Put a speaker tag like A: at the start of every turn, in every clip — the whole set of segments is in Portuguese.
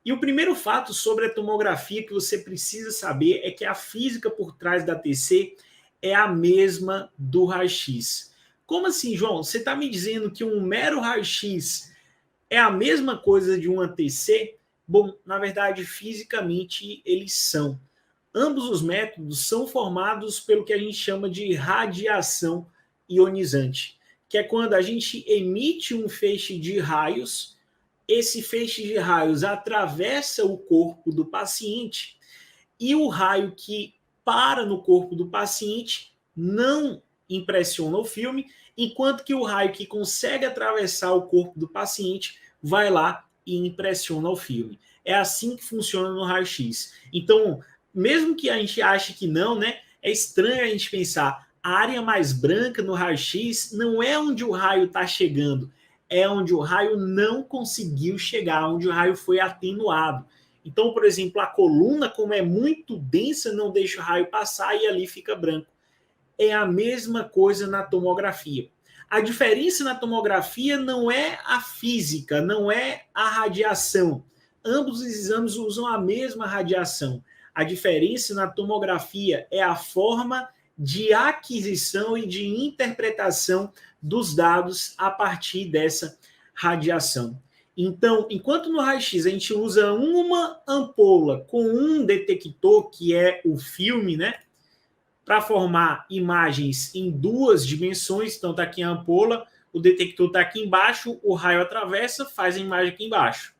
A: E o primeiro fato sobre a tomografia que você precisa saber é que a física por trás da TC é a mesma do raio-x. Como assim, João? Você está me dizendo que um mero raio-x é a mesma coisa de uma TC? Bom, na verdade, fisicamente eles são. Ambos os métodos são formados pelo que a gente chama de radiação ionizante, que é quando a gente emite um feixe de raios, esse feixe de raios atravessa o corpo do paciente e o raio que para no corpo do paciente não impressiona o filme, enquanto que o raio que consegue atravessar o corpo do paciente vai lá e impressiona o filme. É assim que funciona no raio-x. Então, mesmo que a gente ache que não, né? É estranho a gente pensar, a área mais branca no raio-x não é onde o raio está chegando, é onde o raio não conseguiu chegar, onde o raio foi atenuado. Então, por exemplo, a coluna, como é muito densa, não deixa o raio passar e ali fica branco. É a mesma coisa na tomografia. A diferença na tomografia não é a física, não é a radiação. Ambos os exames usam a mesma radiação. A diferença na tomografia é a forma de aquisição e de interpretação dos dados a partir dessa radiação. Então, enquanto no raio-x a gente usa uma ampola com um detector, que é o filme, né, para formar imagens em duas dimensões, então está aqui a ampola, o detector está aqui embaixo, o raio atravessa, faz a imagem aqui embaixo.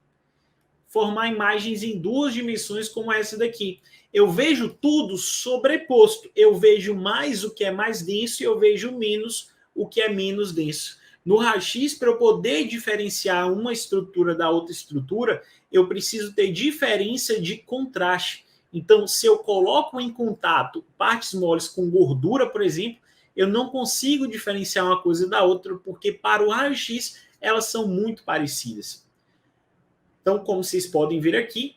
A: Formar imagens em duas dimensões como essa daqui. Eu vejo tudo sobreposto. Eu vejo mais o que é mais denso e eu vejo menos o que é menos denso. No raio-x, para eu poder diferenciar uma estrutura da outra estrutura, eu preciso ter diferença de contraste. Então, se eu coloco em contato partes moles com gordura, por exemplo, eu não consigo diferenciar uma coisa da outra, porque para o raio-x elas são muito parecidas. Então, como vocês podem ver aqui,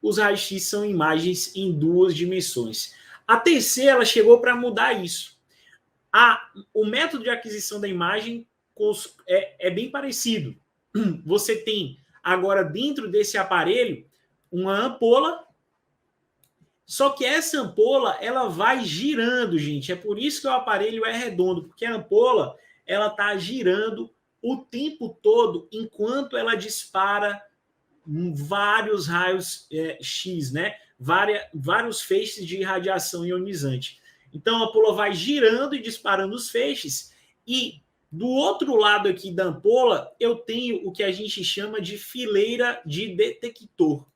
A: os raios-x são imagens em duas dimensões. A TC ela chegou para mudar isso. O método de aquisição da imagem é bem parecido. Você tem agora dentro desse aparelho uma ampola, só que essa ampola ela vai girando, gente. É por isso que o aparelho é redondo, porque a ampola ela está girando o tempo todo enquanto ela dispara vários raios X, né? Vários feixes de radiação ionizante. Então a ampola vai girando e disparando os feixes, e do outro lado aqui da ampola eu tenho o que a gente chama de fileira de detector.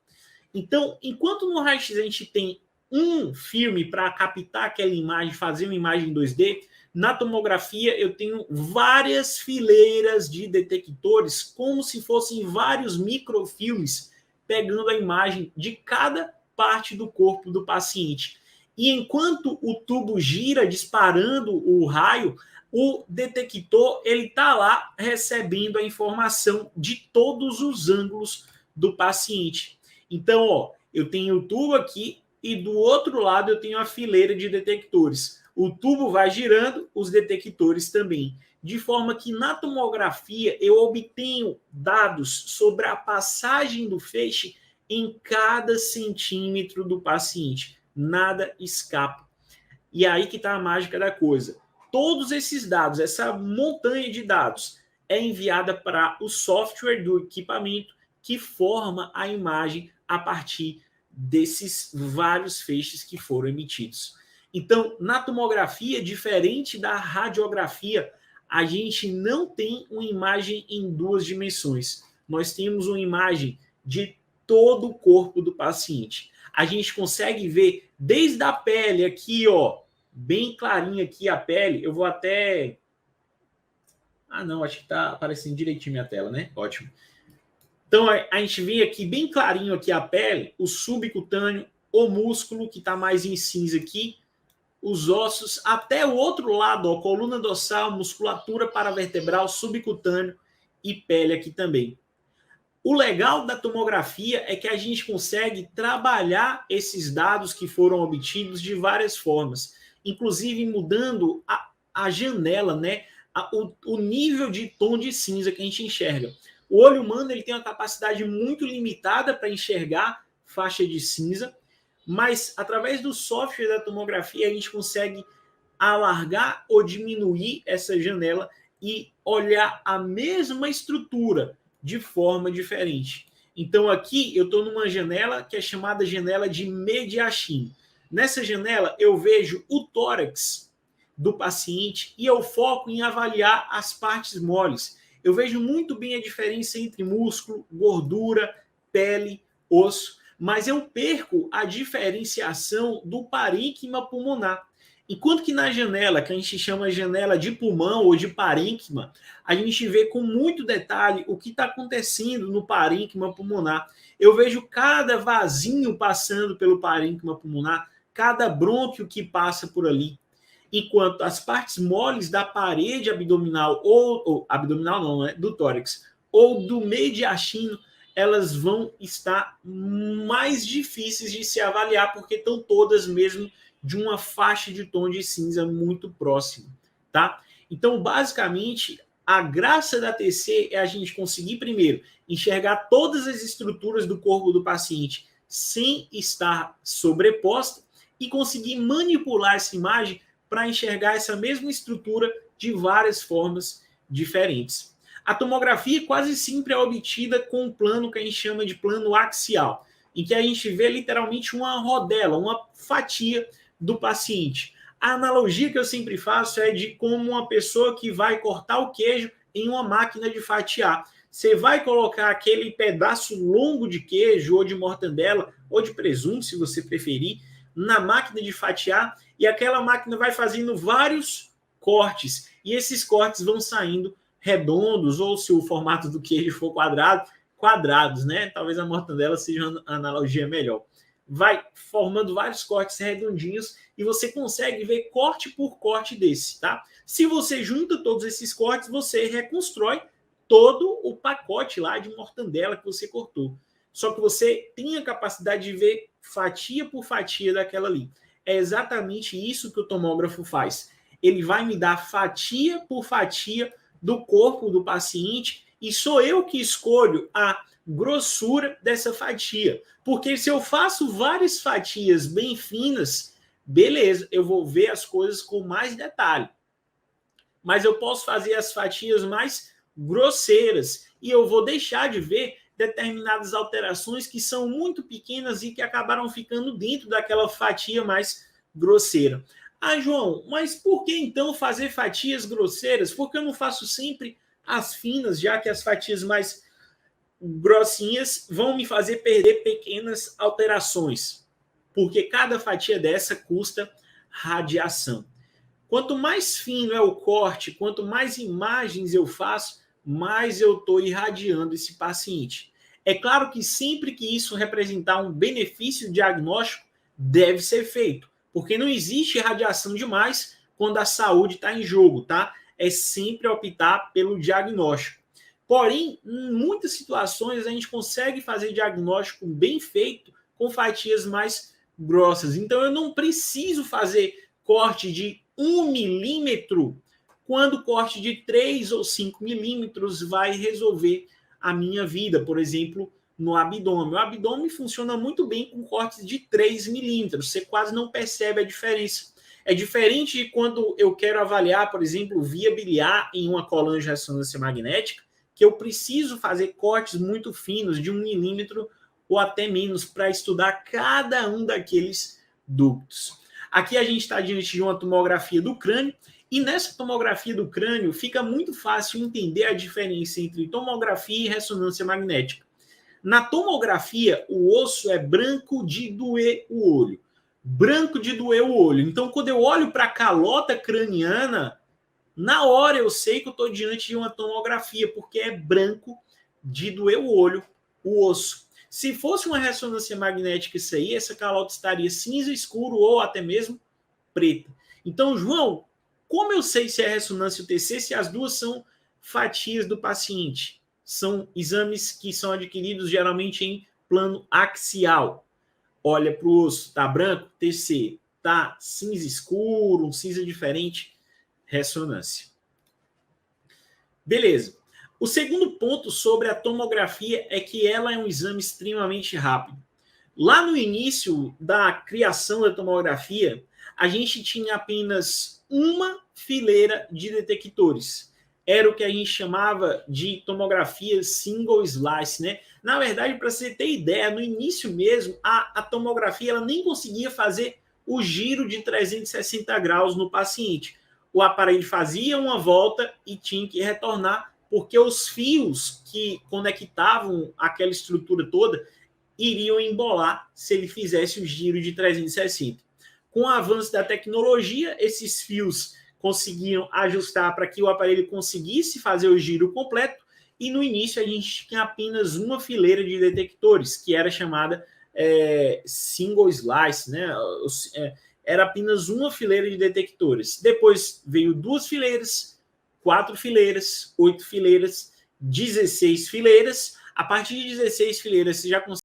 A: Então, enquanto no raio-x a gente tem um filme para captar aquela imagem, fazer uma imagem 2D, na tomografia eu tenho várias fileiras de detectores, como se fossem vários microfilmes, pegando a imagem de cada parte do corpo do paciente. E enquanto o tubo gira, disparando o raio, o detector ele está lá recebendo a informação de todos os ângulos do paciente. Então, ó, eu tenho o tubo aqui e do outro lado eu tenho a fileira de detectores. O tubo vai girando, os detectores também. De forma que na tomografia eu obtenho dados sobre a passagem do feixe em cada centímetro do paciente. Nada escapa. E aí que está a mágica da coisa. Todos esses dados, essa montanha de dados, é enviada para o software do equipamento que forma a imagem a partir desses vários feixes que foram emitidos. Então, na tomografia, diferente da radiografia, a gente não tem uma imagem em duas dimensões. Nós temos uma imagem de todo o corpo do paciente. A gente consegue ver desde a pele aqui, ó, bem clarinha aqui a pele. Eu vou até... não, acho que está aparecendo direitinho minha tela, né? Ótimo. Então, a gente vê aqui bem clarinho aqui a pele, o subcutâneo, o músculo, que está mais em cinza aqui, os ossos, até o outro lado, ó, coluna dorsal, musculatura paravertebral, subcutâneo e pele aqui também. O legal da tomografia é que a gente consegue trabalhar esses dados que foram obtidos de várias formas, inclusive mudando a janela, né? O nível de tom de cinza que a gente enxerga. O olho humano ele tem uma capacidade muito limitada para enxergar faixa de cinza, mas através do software da tomografia a gente consegue alargar ou diminuir essa janela e olhar a mesma estrutura de forma diferente. Então aqui eu estou numa janela que é chamada janela de Mediastin. Nessa janela eu vejo o tórax do paciente e eu foco em avaliar as partes moles. Eu vejo muito bem a diferença entre músculo, gordura, pele, osso, mas eu perco a diferenciação do parênquima pulmonar. Enquanto que na janela, que a gente chama janela de pulmão ou de parênquima, a gente vê com muito detalhe o que está acontecendo no parênquima pulmonar. Eu vejo cada vasinho passando pelo parênquima pulmonar, cada brônquio que passa por ali. Enquanto as partes moles da parede abdominal, ou abdominal não, né, do tórax, ou do mediastino, elas vão estar mais difíceis de se avaliar, porque estão todas mesmo de uma faixa de tom de cinza muito próximo, tá? Então, basicamente, a graça da TC é a gente conseguir, primeiro, enxergar todas as estruturas do corpo do paciente sem estar sobreposta e conseguir manipular essa imagem para enxergar essa mesma estrutura de várias formas diferentes. A tomografia quase sempre é obtida com um plano que a gente chama de plano axial, em que a gente vê literalmente uma rodela, uma fatia do paciente. A analogia que eu sempre faço é de como uma pessoa que vai cortar o queijo em uma máquina de fatiar. Você vai colocar aquele pedaço longo de queijo ou de mortandela ou de presunto, se você preferir, na máquina de fatiar e aquela máquina vai fazendo vários cortes e esses cortes vão saindo redondos ou se o formato do queijo for quadrado, quadrados, né? Talvez a mortandela seja uma analogia melhor. Vai formando vários cortes redondinhos e você consegue ver corte por corte desse, tá? Se você junta todos esses cortes, você reconstrói todo o pacote lá de mortandela que você cortou. Só que você tem a capacidade de ver fatia por fatia daquela ali. É exatamente isso que o tomógrafo faz. Ele vai me dar fatia por fatia do corpo do paciente e sou eu que escolho a grossura dessa fatia. Porque se eu faço várias fatias bem finas, beleza, eu vou ver as coisas com mais detalhe. Mas eu posso fazer as fatias mais grosseiras e eu vou deixar de ver determinadas alterações que são muito pequenas e que acabaram ficando dentro daquela fatia mais grosseira. Ah, João, mas por que então fazer fatias grosseiras? Por que eu não faço sempre as finas, já que as fatias mais grossinhas vão me fazer perder pequenas alterações? Porque cada fatia dessa custa radiação. Quanto mais fino é o corte, quanto mais imagens eu faço, mais eu estou irradiando esse paciente. É claro que sempre que isso representar um benefício diagnóstico, deve ser feito, porque não existe radiação demais quando a saúde está em jogo, tá? É sempre optar pelo diagnóstico. Porém, em muitas situações a gente consegue fazer diagnóstico bem feito com fatias mais grossas. Então eu não preciso fazer corte de 1 milímetro, quando corte de 3 ou 5 milímetros vai resolver a minha vida, por exemplo, no abdômen. O abdômen funciona muito bem com cortes de 3 milímetros, você quase não percebe a diferença. É diferente de quando eu quero avaliar, por exemplo, via biliar em uma coluna de ressonância magnética, que eu preciso fazer cortes muito finos, de 1 milímetro ou até menos, para estudar cada um daqueles ductos. Aqui a gente está diante de uma tomografia do crânio, e nessa tomografia do crânio fica muito fácil entender a diferença entre tomografia e ressonância magnética. Na tomografia, o osso é branco de doer o olho. Branco de doer o olho. Então, quando eu olho para a calota craniana, na hora eu sei que eu estou diante de uma tomografia, porque é branco de doer o olho, o osso. Se fosse uma ressonância magnética isso aí, essa calota estaria cinza escuro ou até mesmo preta. Então, João, como eu sei se é ressonância ou TC, se as duas são fatias do paciente? São exames que são adquiridos geralmente em plano axial. Olha para o osso, tá branco, TC, tá cinza escuro, um cinza diferente, ressonância. Beleza. O segundo ponto sobre a tomografia é que ela é um exame extremamente rápido. Lá no início da criação da tomografia, a gente tinha apenas uma fileira de detectores. Era o que a gente chamava de tomografia single slice, né? Na verdade, para você ter ideia, no início mesmo, a tomografia ela nem conseguia fazer o giro de 360 graus no paciente. O aparelho fazia uma volta e tinha que retornar, porque os fios que conectavam aquela estrutura toda iriam embolar se ele fizesse o giro de 360. Com o avanço da tecnologia, esses fios conseguiam ajustar para que o aparelho conseguisse fazer o giro completo, e no início a gente tinha apenas uma fileira de detectores, que era chamada single slice, né? Era apenas uma fileira de detectores. Depois veio 2 fileiras, 4 fileiras, 8 fileiras, 16 fileiras. A partir de 16 fileiras, você já consegue